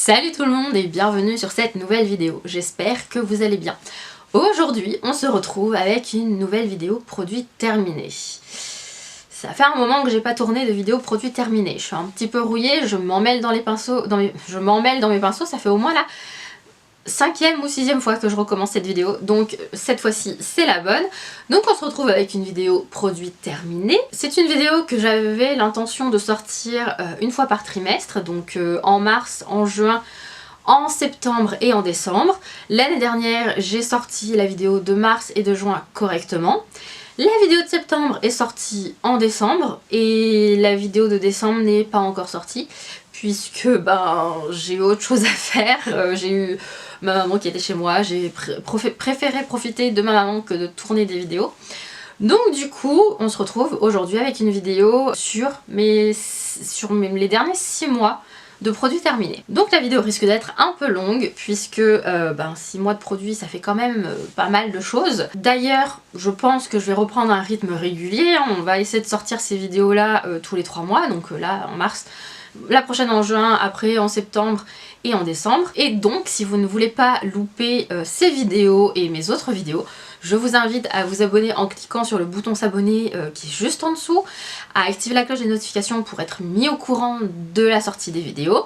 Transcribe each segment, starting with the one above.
Salut tout le monde et bienvenue sur cette nouvelle vidéo, j'espère que vous allez bien. Aujourd'hui on se retrouve avec une nouvelle vidéo produit terminé. Ça fait un moment que j'ai pas tourné de vidéo produit terminé, je suis un petit peu rouillée, je m'emmêle dans les pinceaux, ça fait au moins la 5e ou 6e fois que je recommence cette vidéo, donc cette fois-ci c'est la bonne. Donc on se retrouve avec une vidéo produit terminée. C'est une vidéo que j'avais l'intention de sortir une fois par trimestre, donc en mars, en juin, en septembre et en décembre. L'année dernière j'ai sorti la vidéo de mars et de juin correctement. La vidéo de septembre est sortie en décembre et la vidéo de décembre n'est pas encore sortie puisque j'ai eu autre chose à faire. J'ai eu ma maman qui était chez moi, j'ai préféré profiter de ma maman que de tourner des vidéos. Donc du coup on se retrouve aujourd'hui avec une vidéo sur les derniers 6 mois de produits terminés. Donc la vidéo risque d'être un peu longue puisque 6 mois de produits ça fait quand même pas mal de choses. D'ailleurs je pense que je vais reprendre un rythme régulier, on va essayer de sortir ces vidéos là tous les 3 mois, donc là en mars, la prochaine en juin, après en septembre et en décembre. Et donc si vous ne voulez pas louper ces vidéos et mes autres vidéos, je vous invite à vous abonner en cliquant sur le bouton s'abonner qui est juste en dessous, à activer la cloche des notifications pour être mis au courant de la sortie des vidéos,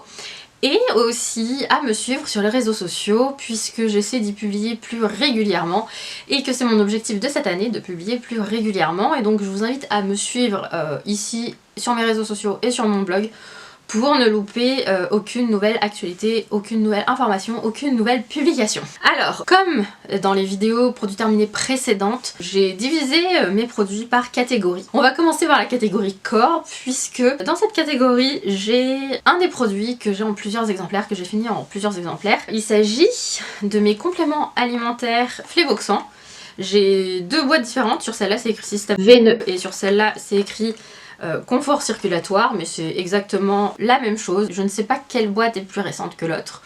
et aussi à me suivre sur les réseaux sociaux puisque j'essaie d'y publier plus régulièrement et que c'est mon objectif de cette année de publier plus régulièrement. Et donc je vous invite à me suivre ici sur mes réseaux sociaux et sur mon blog pour ne louper aucune nouvelle actualité, aucune nouvelle information, aucune nouvelle publication. Alors, comme dans les vidéos produits terminés précédentes, j'ai divisé mes produits par catégorie. On va commencer par la catégorie corps, puisque dans cette catégorie, j'ai un des produits que j'ai en plusieurs exemplaires, que j'ai fini en plusieurs exemplaires. Il s'agit de mes compléments alimentaires Flévoxan. J'ai 2 boîtes différentes, sur celle-là c'est écrit système veineux et sur celle-là c'est écrit confort circulatoire, mais c'est exactement la même chose. Je ne sais pas quelle boîte est plus récente que l'autre.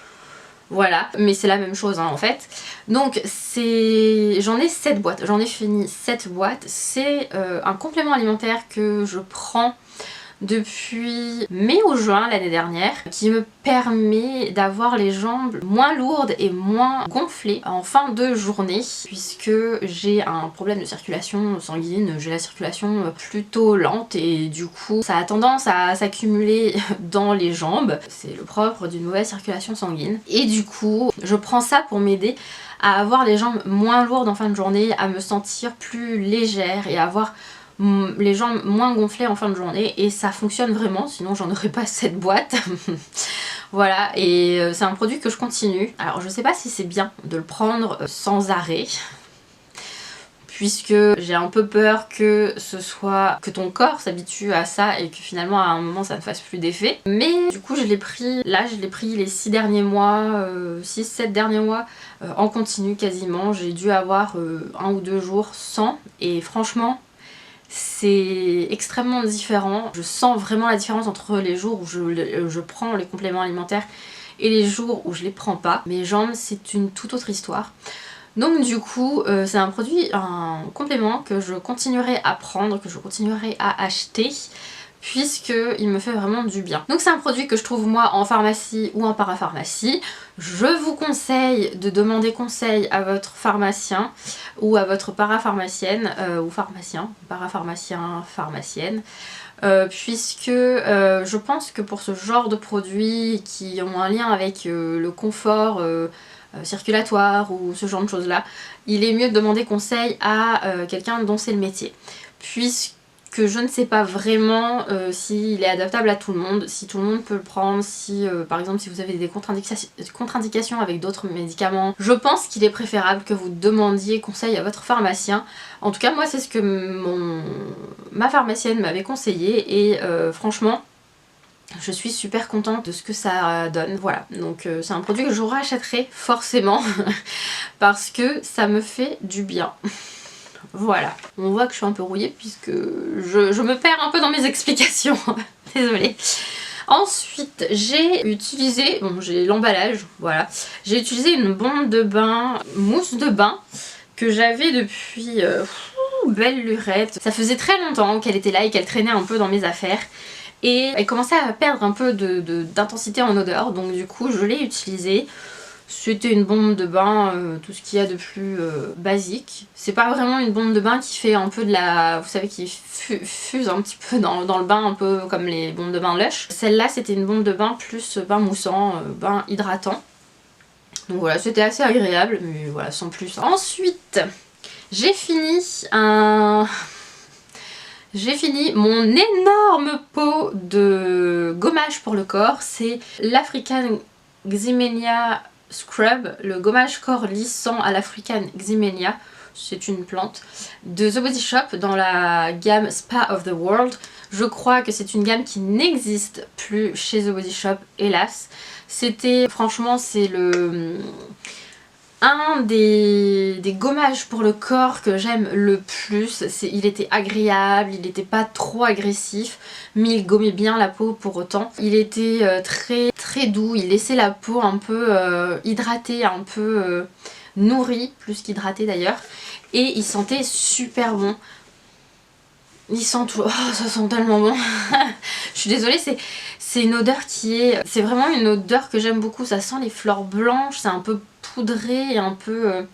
Voilà, mais c'est la même chose en fait. Donc j'en ai 7 boîtes, j'en ai fini 7 boîtes. C'est un complément alimentaire que je prends depuis mai ou juin l'année dernière, qui me permet d'avoir les jambes moins lourdes et moins gonflées en fin de journée, puisque j'ai un problème de circulation sanguine, j'ai la circulation plutôt lente et du coup ça a tendance à s'accumuler dans les jambes. C'est le propre d'une mauvaise circulation sanguine et du coup je prends ça pour m'aider à avoir les jambes moins lourdes en fin de journée, à me sentir plus légère et à avoir les jambes moins gonflées en fin de journée, et ça fonctionne vraiment, sinon j'en aurais pas cette boîte. Voilà, et c'est un produit que je continue. Alors je sais pas si c'est bien de le prendre sans arrêt, puisque j'ai un peu peur que ton corps s'habitue à ça et que finalement à un moment ça ne fasse plus d'effet. Mais du coup je l'ai pris les 6 derniers mois, 6-7 derniers mois en continu quasiment. J'ai dû avoir 1 ou 2 jours sans, et franchement c'est extrêmement différent. Je sens vraiment la différence entre les jours où je prends les compléments alimentaires et les jours où je les prends pas. Mes jambes c'est une toute autre histoire. Donc du coup c'est un complément que je continuerai à prendre, que je continuerai à acheter, puisqu'il me fait vraiment du bien. Donc c'est un produit que je trouve moi en pharmacie ou en parapharmacie. Je vous conseille de demander conseil à votre pharmacien ou à votre parapharmacienne ou pharmacien, pharmacienne, puisque je pense que pour ce genre de produits qui ont un lien avec le confort circulatoire ou ce genre de choses là, il est mieux de demander conseil à quelqu'un dont c'est le métier, puisque je ne sais pas vraiment s'il est adaptable à tout le monde, si tout le monde peut le prendre, si par exemple si vous avez des contre-indications avec d'autres médicaments. Je pense qu'il est préférable que vous demandiez conseil à votre pharmacien. En tout cas moi c'est ce que ma pharmacienne m'avait conseillé, et franchement je suis super contente de ce que ça donne. Voilà, donc c'est un produit que je rachèterai forcément parce que ça me fait du bien. Voilà, on voit que je suis un peu rouillée puisque je me perds un peu dans mes explications. Désolée. Ensuite j'ai utilisé, j'ai l'emballage, voilà. J'ai utilisé une bombe de bain, mousse de bain, que j'avais depuis belle lurette. Ça faisait très longtemps qu'elle était là et qu'elle traînait un peu dans mes affaires. et elle commençait à perdre un peu d'intensité en odeur, donc du coup je l'ai utilisée. C'était une bombe de bain, tout ce qu'il y a de plus basique. C'est pas vraiment une bombe de bain qui fait un peu de la... Vous savez, qui fuse un petit peu dans le bain, un peu comme les bombes de bain Lush. Celle-là, c'était une bombe de bain plus bain moussant, bain hydratant. Donc voilà, c'était assez agréable, mais voilà, sans plus. Ensuite, j'ai fini mon énorme pot de gommage pour le corps. C'est l'African Ximenia Scrub, le gommage corps lissant à l'African Ximenia, c'est une plante, de The Body Shop dans la gamme Spa of the World. Je crois que c'est une gamme qui n'existe plus chez The Body Shop, hélas. C'était, franchement, c'est un des gommages pour le corps que j'aime le plus. Il était agréable, il n'était pas trop agressif, mais il gommait bien la peau pour autant. Il était très doux, il laissait la peau un peu hydratée, un peu nourrie, plus qu'hydratée d'ailleurs. Et il sentait super bon. Il sent tout... Oh, ça sent tellement bon. Je suis désolée, c'est une odeur qui est... C'est vraiment une odeur que j'aime beaucoup. Ça sent les fleurs blanches, c'est un peu poudré et un peu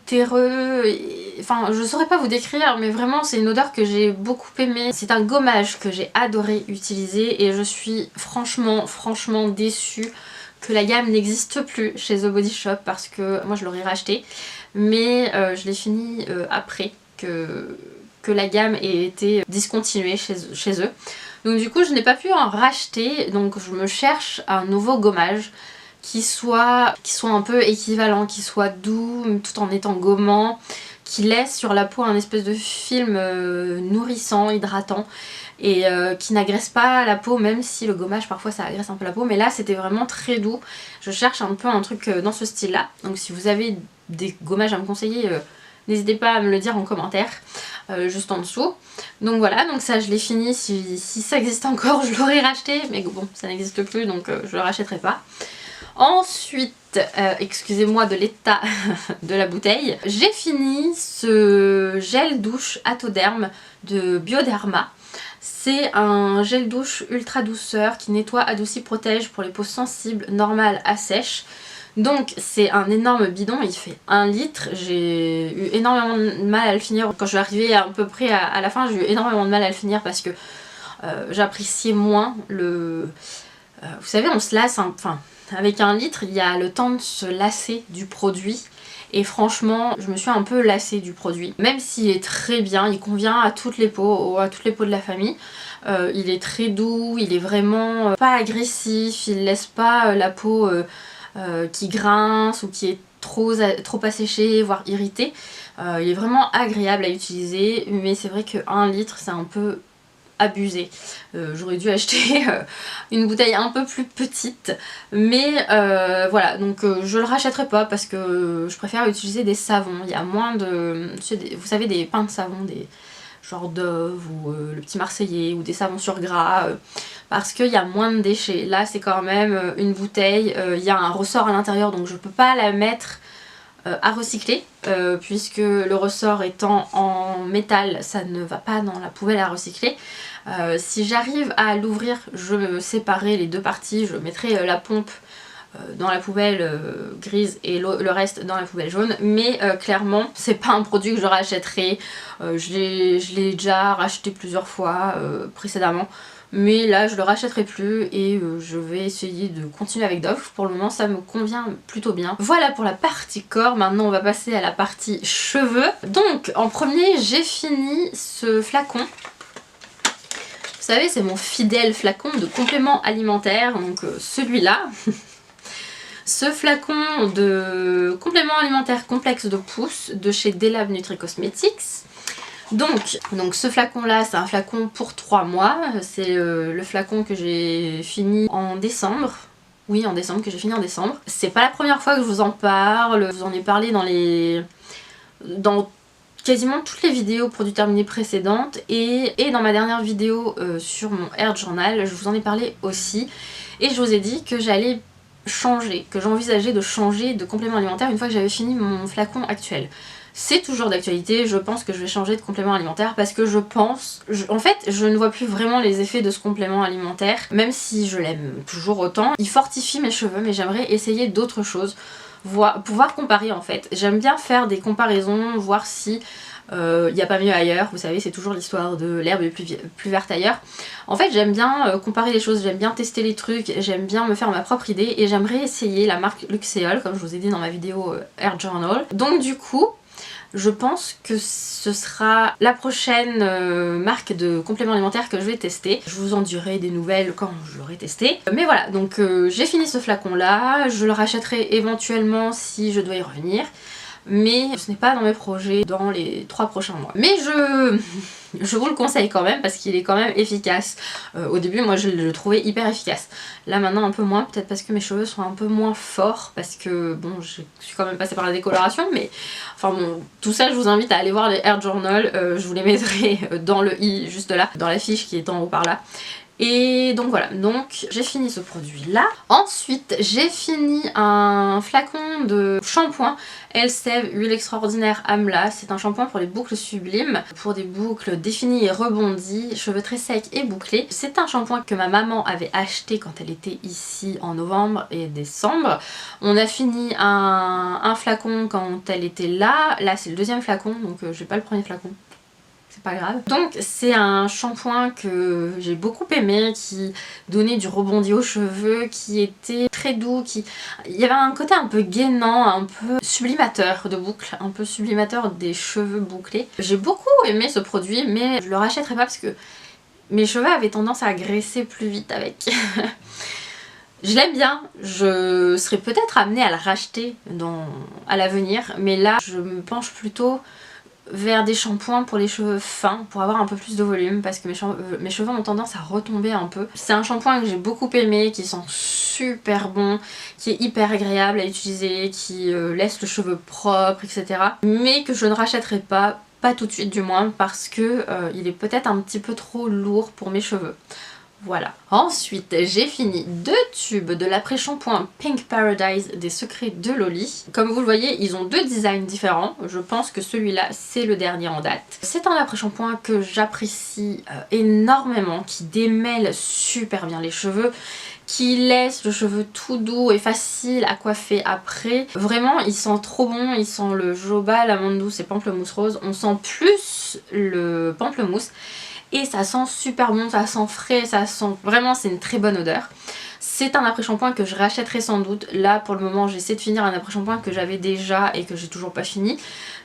terreux. Enfin, je saurais pas vous décrire, mais vraiment c'est une odeur que j'ai beaucoup aimée. C'est un gommage que j'ai adoré utiliser et je suis franchement déçue que la gamme n'existe plus chez The Body Shop parce que moi je l'aurais racheté. Mais je l'ai fini après que la gamme ait été discontinuée chez eux. Donc du coup je n'ai pas pu en racheter, donc je me cherche un nouveau gommage qui soit un peu équivalent, qui soit doux tout en étant gommant, qui laisse sur la peau un espèce de film nourrissant, hydratant et qui n'agresse pas la peau, même si le gommage parfois ça agresse un peu la peau, mais là c'était vraiment très doux. Je cherche un peu un truc dans ce style là, donc si vous avez des gommages à me conseiller, n'hésitez pas à me le dire en commentaire, juste en dessous. Donc voilà, donc ça je l'ai fini, si ça existe encore je l'aurais racheté, mais bon ça n'existe plus donc je le rachèterai pas. Ensuite, excusez-moi de l'état de la bouteille, j'ai fini ce gel douche Atoderm de Bioderma. C'est un gel douche ultra douceur qui nettoie, adoucit, protège pour les peaux sensibles, normales à sèches. Donc c'est un énorme bidon, il fait 1 litre, j'ai eu énormément de mal à le finir. Quand je suis arrivée à peu près à la fin, j'ai eu énormément de mal à le finir parce que j'appréciais moins le... vous savez, on se lasse, enfin avec 1 litre, il y a le temps de se lasser du produit. Et franchement, je me suis un peu lassée du produit. Même s'il est très bien, il convient à toutes les peaux, de la famille. Il est très doux, il est vraiment pas agressif, il laisse pas la peau qui grince ou qui est trop asséchée, voire irritée. Il est vraiment agréable à utiliser, mais c'est vrai que 1 litre c'est un peu abusé. J'aurais dû acheter une bouteille un peu plus petite, mais voilà, donc je le rachèterai pas parce que je préfère utiliser des savons. Il y a moins de... vous savez, des pains de savon, des genre Dove ou le Petit Marseillais ou des savons sur gras, parce qu'il y a moins de déchets. Là c'est quand même une bouteille, il y a un ressort à l'intérieur donc je peux pas la mettre à recycler puisque le ressort étant en métal ça ne va pas dans la poubelle à recycler. Si j'arrive à l'ouvrir, je vais séparer les deux parties, je mettrai la pompe dans la poubelle grise et le reste dans la poubelle jaune, mais clairement c'est pas un produit que je rachèterai. Je l'ai déjà racheté plusieurs fois précédemment, mais là je le rachèterai plus et je vais essayer de continuer avec Dove. Pour le moment ça me convient plutôt bien. Voilà pour la partie corps, maintenant on va passer à la partie cheveux. Donc en premier j'ai fini ce flacon. Vous savez, c'est mon fidèle flacon de compléments alimentaires, donc celui-là. Ce flacon de compléments alimentaires complexe de pouce de chez Delab Nutri Cosmetics. Donc ce flacon là c'est un flacon pour 3 mois, c'est le flacon que j'ai fini en décembre. Oui, en décembre, que j'ai fini en décembre. C'est pas la première fois que je vous en parle, je vous en ai parlé dans quasiment toutes les vidéos produits terminés précédentes et dans ma dernière vidéo sur mon Hair Journal, je vous en ai parlé aussi et je vous ai dit que j'allais changer, que j'envisageais de changer de complément alimentaire une fois que j'avais fini mon flacon actuel. c'est toujours d'actualité. Je pense que je vais changer de complément alimentaire parce que en fait je ne vois plus vraiment les effets de ce complément alimentaire, même si je l'aime toujours autant. Il fortifie mes cheveux, mais j'aimerais essayer d'autres choses, pouvoir comparer en fait. J'aime bien faire des comparaisons, voir si il n'y a pas mieux ailleurs. Vous savez, c'est toujours l'histoire de l'herbe est plus verte ailleurs. En fait, j'aime bien comparer les choses, j'aime bien tester les trucs, j'aime bien me faire ma propre idée, et j'aimerais essayer la marque Luxéol, comme je vous ai dit dans ma vidéo Hair Journal. Donc du coup, je pense que ce sera la prochaine marque de complément alimentaire que je vais tester. Je vous en dirai des nouvelles quand je l'aurai testé. Mais voilà, donc j'ai fini ce flacon là, je le rachèterai éventuellement si je dois y revenir. Mais ce n'est pas dans mes projets dans les 3 prochains mois. Mais je vous le conseille quand même parce qu'il est quand même efficace. Au début moi je le trouvais hyper efficace. Là maintenant un peu moins, peut-être parce que mes cheveux sont un peu moins forts, parce que bon je suis quand même passée par la décoloration, mais enfin bon, tout ça je vous invite à aller voir les Hair Journal, je vous les mettrai dans le i juste là, dans la fiche qui est en haut par là. Et donc voilà, donc j'ai fini ce produit là. Ensuite j'ai fini un flacon de shampoing Elseve Huile Extraordinaire Amla. C'est un shampoing pour les boucles sublimes, pour des boucles définies et rebondies, cheveux très secs et bouclés. C'est un shampoing que ma maman avait acheté quand elle était ici en novembre et décembre. On a fini un flacon quand elle était là. Là c'est le deuxième flacon, donc j'ai pas le premier flacon. C'est pas grave. Donc c'est un shampoing que j'ai beaucoup aimé, qui donnait du rebondi aux cheveux, qui était très doux, il y avait un côté un peu gainant, un peu sublimateur de boucles, un peu sublimateur des cheveux bouclés. J'ai beaucoup aimé ce produit, mais je le rachèterai pas parce que mes cheveux avaient tendance à graisser plus vite avec. Je l'aime bien, je serais peut-être amenée à le racheter à l'avenir, mais là je me penche plutôt vers des shampoings pour les cheveux fins, pour avoir un peu plus de volume, parce que mes cheveux ont tendance à retomber un peu. C'est un shampoing que j'ai beaucoup aimé, qui sent super bon, qui est hyper agréable à utiliser, qui laisse le cheveu propre, etc. Mais que je ne rachèterai pas tout de suite du moins, parce que il est peut-être un petit peu trop lourd pour mes cheveux. Voilà. Ensuite, j'ai fini 2 tubes de l'après-shampoing Pink Paradise des Secrets de Loli. Comme vous le voyez, ils ont 2 designs différents. Je pense que celui-là, c'est le dernier en date. C'est un après-shampoing que j'apprécie énormément, qui démêle super bien les cheveux, qui laisse le cheveu tout doux et facile à coiffer après. Vraiment, il sent trop bon, il sent le jojoba, l'amande douce et pamplemousse rose. On sent plus le pamplemousse. Et ça sent super bon, ça sent frais, ça sent... Vraiment, c'est une très bonne odeur. C'est un après-shampoing que je rachèterai sans doute. Là, pour le moment, j'essaie de finir un après-shampoing que j'avais déjà et que j'ai toujours pas fini.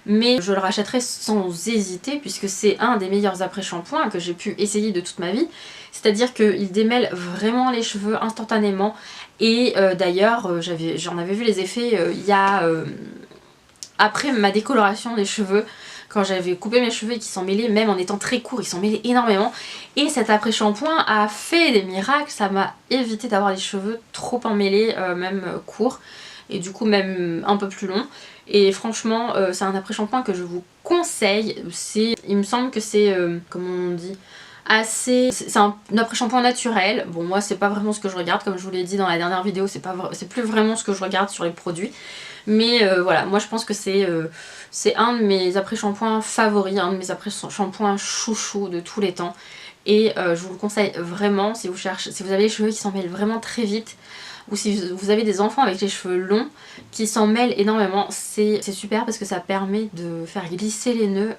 Mais je le rachèterai sans hésiter, puisque c'est un des meilleurs après-shampoings que j'ai pu essayer de toute ma vie. C'est-à-dire qu'il démêle vraiment les cheveux instantanément. Et d'ailleurs, j'en avais vu les effets après ma décoloration des cheveux. Quand j'avais coupé mes cheveux et qu'ils s'en mêlaient, même en étant très courts, ils s'en mêlaient énormément. Et cet après-shampoing a fait des miracles, ça m'a évité d'avoir les cheveux trop emmêlés, même courts. Et du coup même un peu plus longs. Et franchement, c'est un après-shampoing que je vous conseille. Il me semble que c'est, comment on dit, c'est un après-shampoing naturel. Bon, moi c'est pas vraiment ce que je regarde, comme je vous l'ai dit dans la dernière vidéo, c'est plus vraiment ce que je regarde sur les produits. Mais voilà, moi je pense que c'est un de mes après-shampoings favoris, un de mes après-shampoings chouchou de tous les temps. Et je vous le conseille vraiment si vous avez les cheveux qui s'en mêlent vraiment très vite, ou si vous avez des enfants avec les cheveux longs qui s'en mêlent énormément, c'est super parce que ça permet de faire glisser les nœuds.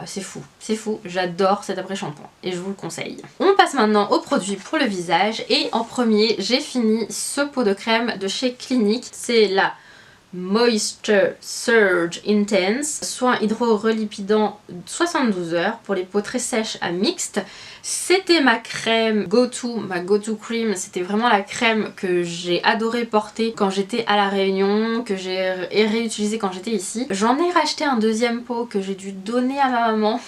C'est fou, j'adore cet après-shampoing et je vous le conseille. On passe maintenant aux produits pour le visage, et en premier j'ai fini ce pot de crème de chez Clinique. C'est la Moisture Surge Intense, soin hydro-relipidant 72 heures pour les peaux très sèches à mixtes. C'était ma crème ma go-to cream. C'était vraiment la crème que j'ai adoré porter quand j'étais à La Réunion, que j'ai réutilisée quand j'étais ici. J'en ai racheté un deuxième pot que j'ai dû donner à ma maman,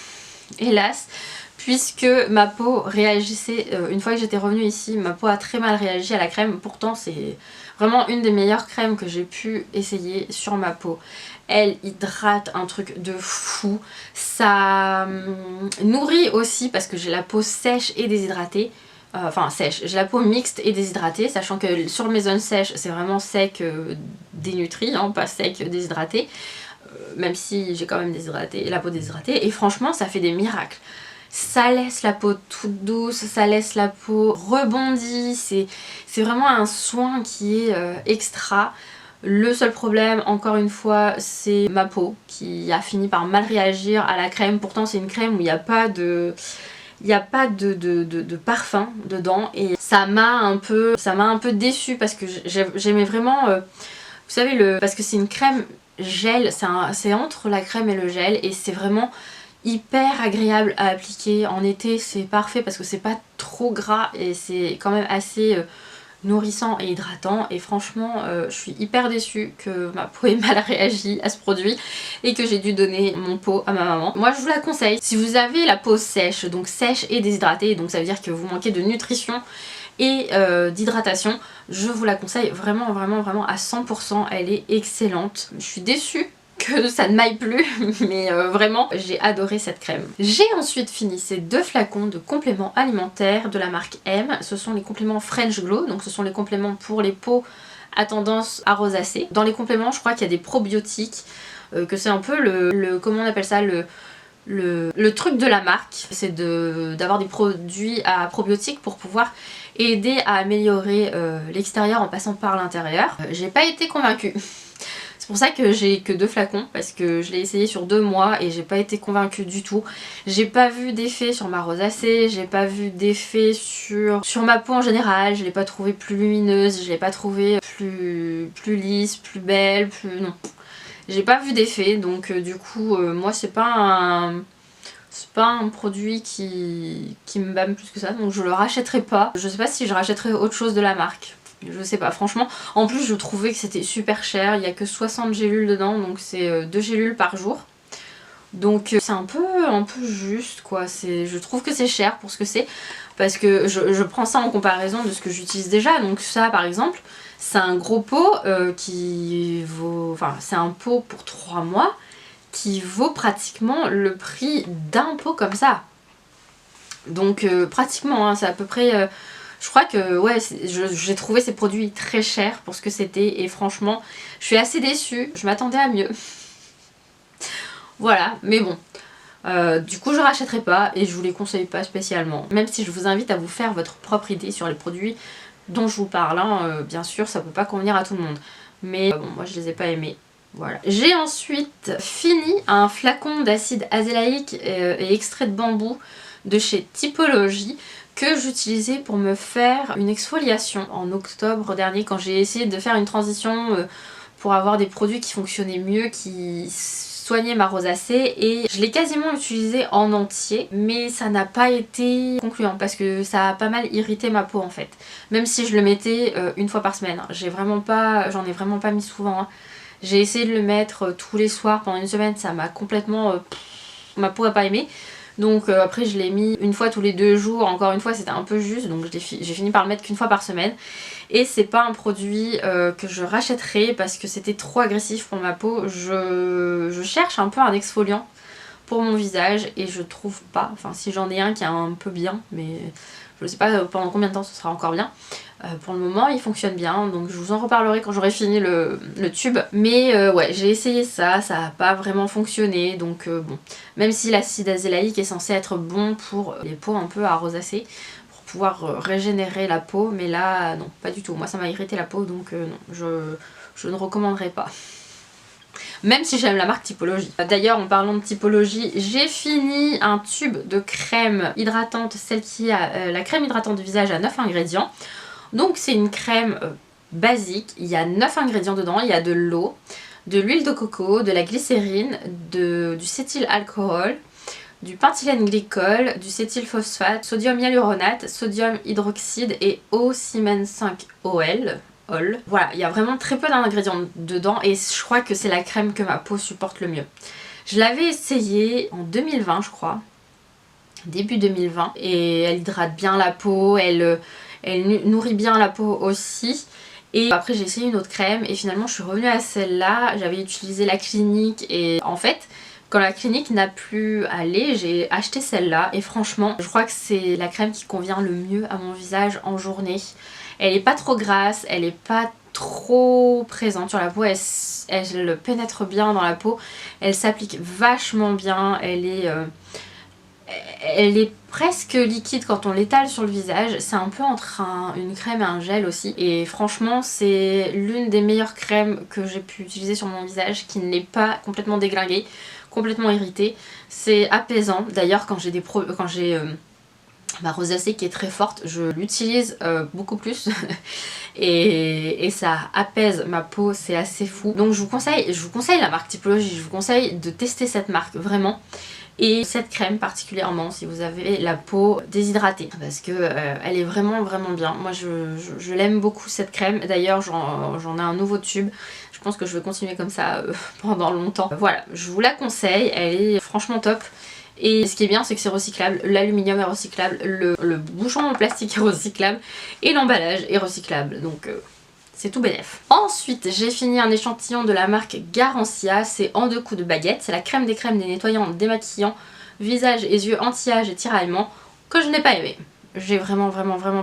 hélas, puisque ma peau réagissait, une fois que j'étais revenue ici, ma peau a très mal réagi à la crème. Pourtant c'est vraiment une des meilleures crèmes que j'ai pu essayer sur ma peau. Elle hydrate un truc de fou. Ça nourrit aussi parce que j'ai la peau sèche et déshydratée. Enfin sèche, j'ai la peau mixte et déshydratée, sachant que sur mes zones sèches c'est vraiment sec dénutri, hein, pas sec déshydraté. même si j'ai quand même la peau déshydratée, et franchement ça fait des miracles. Ça laisse la peau toute douce, ça laisse la peau rebondie, c'est vraiment un soin qui est extra. Le seul problème, encore une fois, c'est ma peau qui a fini par mal réagir à la crème. Pourtant c'est une crème où il n'y a pas de parfum dedans, et ça m'a un peu déçue parce que j'aimais vraiment, vous savez, parce que c'est une crème gel, c'est entre la crème et le gel, et c'est vraiment hyper agréable à appliquer. En été c'est parfait parce que c'est pas trop gras et c'est quand même assez nourrissant et hydratant, et franchement je suis hyper déçue que ma peau ait mal réagi à ce produit et que j'ai dû donner mon pot à ma maman. Moi je vous la conseille si vous avez la peau sèche, donc sèche et déshydratée, donc ça veut dire que vous manquez de nutrition et d'hydratation, je vous la conseille vraiment à 100%, elle est excellente. Je suis déçue que ça ne m'aille plus, mais vraiment j'ai adoré cette crème. J'ai ensuite fini ces 2 flacons de compléments alimentaires de la marque M. Ce sont les compléments French Glow, donc ce sont les compléments pour les peaux à tendance à rosacée. Dans les compléments je crois qu'il y a des probiotiques, que c'est un peu comment on appelle ça, le truc de la marque, c'est d'avoir des produits à probiotiques pour pouvoir aider à améliorer l'extérieur en passant par l'intérieur. J'ai pas été convaincue. C'est pour ça que j'ai que 2 flacons, parce que je l'ai essayé sur 2 mois et j'ai pas été convaincue du tout. J'ai pas vu d'effet sur ma rosacée, j'ai pas vu d'effet sur ma peau en général, je l'ai pas trouvée plus lumineuse, je l'ai pas trouvée plus lisse, plus belle, non. J'ai pas vu d'effet, donc du coup moi c'est pas un produit qui me bâme plus que ça, donc je le rachèterai pas. Je sais pas si je rachèterai autre chose de la marque. Je sais pas, franchement. En plus je trouvais que c'était super cher, il y a que 60 gélules dedans, donc c'est 2 gélules par jour. Donc c'est un peu juste quoi, je trouve que c'est cher pour ce que c'est, parce que je prends ça en comparaison de ce que j'utilise déjà. Donc ça par exemple, c'est un gros pot qui vaut, enfin c'est un pot pour 3 mois qui vaut pratiquement le prix d'un pot comme ça. Donc pratiquement, hein, c'est à peu près... je crois que ouais, j'ai trouvé ces produits très chers pour ce que c'était, et franchement je suis assez déçue, je m'attendais à mieux. Voilà, mais bon. Du coup je rachèterai pas et je vous les conseille pas spécialement. Même si je vous invite à vous faire votre propre idée sur les produits dont je vous parle, hein. Bien sûr ça peut pas convenir à tout le monde. Mais bon, moi je les ai pas aimés. Voilà. J'ai ensuite fini un flacon d'acide azélaïque et extrait de bambou de chez Typologie, que j'utilisais pour me faire une exfoliation en octobre dernier, quand j'ai essayé de faire une transition pour avoir des produits qui fonctionnaient mieux, qui soignaient ma rosacée, et je l'ai quasiment utilisé en entier, mais ça n'a pas été concluant parce que ça a pas mal irrité ma peau en fait. Même si je le mettais une fois par semaine, j'en ai vraiment pas mis souvent, hein. J'ai essayé de le mettre tous les soirs pendant une semaine, ça m'a complètement... ma peau a pas aimé. Donc après je l'ai mis une fois tous les 2 jours, encore une fois c'était un peu juste, donc j'ai fini par le mettre qu'une fois par semaine. Et c'est pas un produit que je rachèterai parce que c'était trop agressif pour ma peau. Je cherche un peu un exfoliant pour mon visage et je trouve pas, enfin si j'en ai un qui est un peu bien, mais je sais pas pendant combien de temps ce sera encore bien. Pour le moment il fonctionne bien, donc je vous en reparlerai quand j'aurai fini le tube. Mais ouais, j'ai essayé ça n'a pas vraiment fonctionné, donc bon. Même si l'acide azélaïque est censé être bon pour les peaux un peu à rosacée, pour pouvoir régénérer la peau, mais là non, pas du tout. Moi ça m'a irrité la peau, donc non, je ne recommanderais pas. Même si j'aime la marque Typologie. D'ailleurs en parlant de Typologie, j'ai fini un tube de crème hydratante, celle qui a la crème hydratante de visage à 9 ingrédients. Donc c'est une crème basique, il y a 9 ingrédients dedans, il y a de l'eau, de l'huile de coco, de la glycérine, du cétylalcool, du pentylène glycol, du cétylphosphate, sodium hyaluronate, sodium hydroxyde et Siemens 5-OL. Voilà, il y a vraiment très peu d'ingrédients dedans et je crois que c'est la crème que ma peau supporte le mieux. Je l'avais essayée en 2020 je crois, début 2020, et elle hydrate bien la peau, elle nourrit bien la peau aussi. Et après j'ai essayé une autre crème et finalement je suis revenue à celle-là. J'avais utilisé la Clinique et en fait quand la Clinique n'a plus allé, j'ai acheté celle-là et franchement je crois que c'est la crème qui convient le mieux à mon visage en journée. Elle est pas trop grasse, elle est pas trop présente sur la peau, elle pénètre bien dans la peau, elle s'applique vachement bien, elle est presque liquide quand on l'étale sur le visage. C'est un peu entre une crème et un gel aussi. Et franchement, c'est l'une des meilleures crèmes que j'ai pu utiliser sur mon visage, qui n'est pas complètement déglinguée, complètement irritée. C'est apaisant. D'ailleurs, quand j'ai ma rosacée qui est très forte, je l'utilise beaucoup plus et ça apaise ma peau, c'est assez fou. Donc je vous conseille la marque Typologie, je vous conseille de tester cette marque vraiment. Et cette crème particulièrement si vous avez la peau déshydratée, parce que elle est vraiment bien. Moi je l'aime beaucoup cette crème. D'ailleurs j'en ai un nouveau tube. Je pense que je vais continuer comme ça pendant longtemps. Voilà, je vous la conseille, elle est franchement top. Et ce qui est bien, c'est que c'est recyclable, l'aluminium est recyclable, le bouchon en plastique est recyclable et l'emballage est recyclable, donc c'est tout bénef. Ensuite, j'ai fini un échantillon de la marque Garancia, c'est en 2 coups de baguette, c'est la crème des crèmes, des nettoyants, démaquillants, visage et yeux anti-âge et tiraillement, que je n'ai pas aimé. J'ai vraiment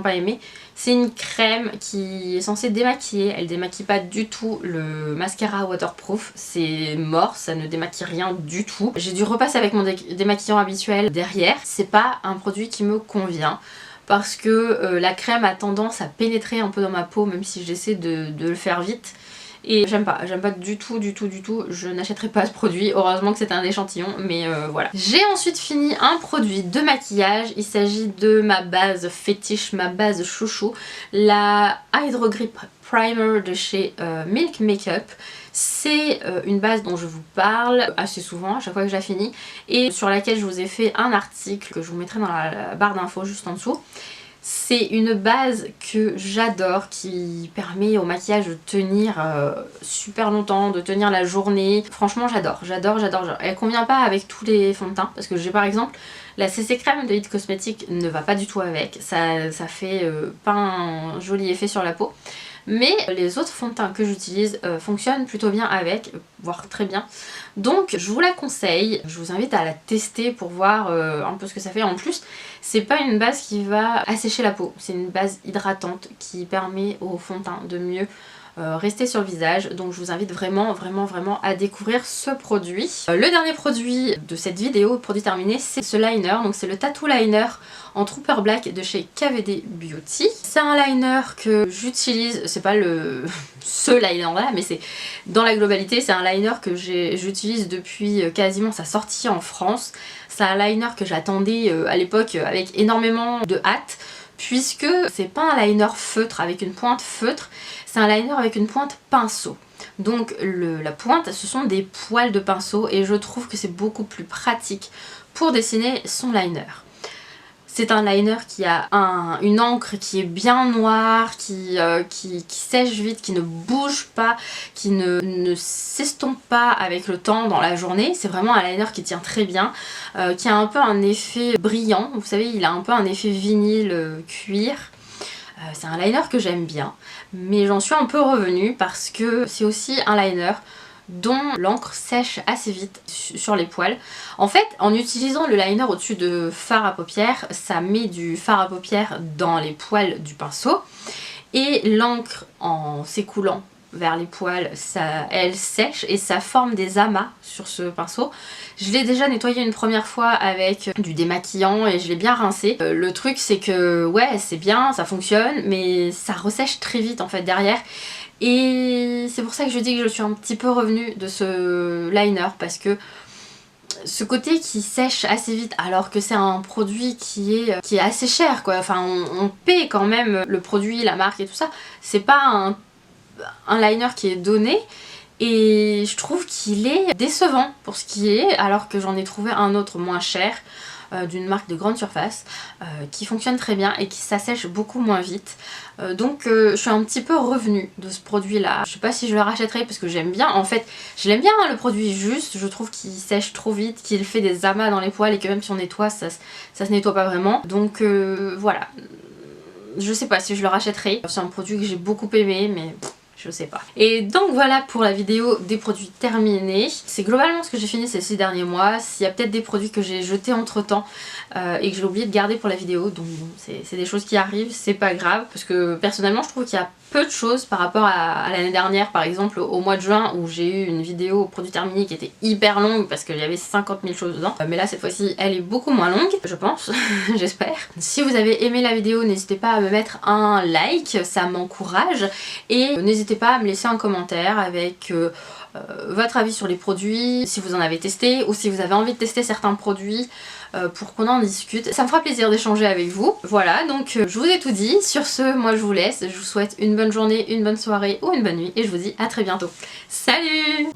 pas aimé. C'est une crème qui est censée démaquiller, elle démaquille pas du tout. Le mascara waterproof, c'est mort, ça ne démaquille rien du tout. J'ai dû repasser avec mon démaquillant habituel derrière. C'est pas un produit qui me convient, parce que la crème a tendance à pénétrer un peu dans ma peau, même si j'essaie de le faire vite. Et j'aime pas du tout, je n'achèterai pas ce produit, heureusement que c'est un échantillon, mais voilà. J'ai ensuite fini un produit de maquillage, il s'agit de ma base fétiche, ma base chouchou, la Hydro Grip Primer de chez Milk Makeup. C'est une base dont je vous parle assez souvent à chaque fois que je la finis, et sur laquelle je vous ai fait un article que je vous mettrai dans la barre d'infos juste en dessous. C'est une base que j'adore, qui permet au maquillage de tenir super longtemps, de tenir la journée. Franchement j'adore. Elle convient pas avec tous les fonds de teint, parce que j'ai par exemple la CC crème de It Cosmetics ne va pas du tout avec, ça fait pas un joli effet sur la peau. Mais les autres fonds de teint que j'utilise fonctionnent plutôt bien avec, voire très bien. Donc je vous la conseille, je vous invite à la tester pour voir un peu ce que ça fait. En plus, c'est pas une base qui va assécher la peau, c'est une base hydratante qui permet au fond de teint de mieux rester sur le visage. Donc je vous invite vraiment à découvrir ce produit. Le dernier produit de cette vidéo, produit terminé, c'est ce liner. Donc c'est le Tattoo Liner en Trooper Black de chez KVD Beauty. C'est un liner que j'utilise, c'est pas ce liner là, mais c'est dans la globalité, c'est un liner que j'utilise depuis quasiment sa sortie en France. C'est un liner que j'attendais à l'époque avec énormément de hâte, puisque c'est pas un liner feutre avec une pointe feutre, c'est un liner avec une pointe pinceau. Donc la pointe, ce sont des poils de pinceau, et je trouve que c'est beaucoup plus pratique pour dessiner son liner. C'est un liner qui a une encre qui est bien noire, qui sèche vite, qui ne bouge pas, qui ne s'estompe pas avec le temps dans la journée. C'est vraiment un liner qui tient très bien, qui a un peu un effet brillant. Vous savez, il a un peu un effet vinyle cuir. C'est un liner que j'aime bien, mais j'en suis un peu revenue parce que c'est aussi un liner dont l'encre sèche assez vite sur les poils. En fait, en utilisant le liner au-dessus de fard à paupières, ça met du fard à paupières dans les poils du pinceau, et l'encre, en s'écoulant vers les poils, elle sèche et ça forme des amas sur ce pinceau. Je l'ai déjà nettoyé une première fois avec du démaquillant et je l'ai bien rincé. Le truc c'est que ouais, c'est bien, ça fonctionne, mais ça ressèche très vite en fait derrière. Et c'est pour ça que je dis que je suis un petit peu revenue de ce liner, parce que ce côté qui sèche assez vite alors que c'est un produit qui est assez cher quoi, enfin on paie quand même le produit, la marque et tout ça, c'est pas un liner qui est donné, et je trouve qu'il est décevant pour ce qui est, alors que j'en ai trouvé un autre moins cher d'une marque de grande surface qui fonctionne très bien et qui s'assèche beaucoup moins vite. Donc je suis un petit peu revenue de ce produit là. Je sais pas si je le rachèterai parce que j'aime bien, en fait je l'aime bien hein, le produit, juste je trouve qu'il sèche trop vite, qu'il fait des amas dans les poils et que même si on nettoie ça se nettoie pas vraiment. Donc voilà, je sais pas si je le rachèterai. C'est un produit que j'ai beaucoup aimé, mais je sais pas. Et donc voilà pour la vidéo des produits terminés. C'est globalement ce que j'ai fini ces 6 derniers mois. S'il y a peut-être des produits que j'ai jetés entre temps et que j'ai oublié de garder pour la vidéo, donc bon, c'est des choses qui arrivent, c'est pas grave, parce que personnellement je trouve qu'il y a peu de choses par rapport à l'année dernière, par exemple au mois de juin où j'ai eu une vidéo produits terminés qui était hyper longue parce qu'il y avait 50 000 choses dedans. Mais là cette fois-ci elle est beaucoup moins longue, je pense, j'espère. Si vous avez aimé la vidéo, n'hésitez pas à me mettre un like, ça m'encourage, et n'hésitez pas à me laisser un commentaire avec votre avis sur les produits, si vous en avez testé ou si vous avez envie de tester certains produits pour qu'on en discute. Ça me fera plaisir d'échanger avec vous. Voilà, donc je vous ai tout dit. Sur ce, moi je vous laisse. Je vous souhaite une bonne journée, une bonne soirée ou une bonne nuit et je vous dis à très bientôt. Salut!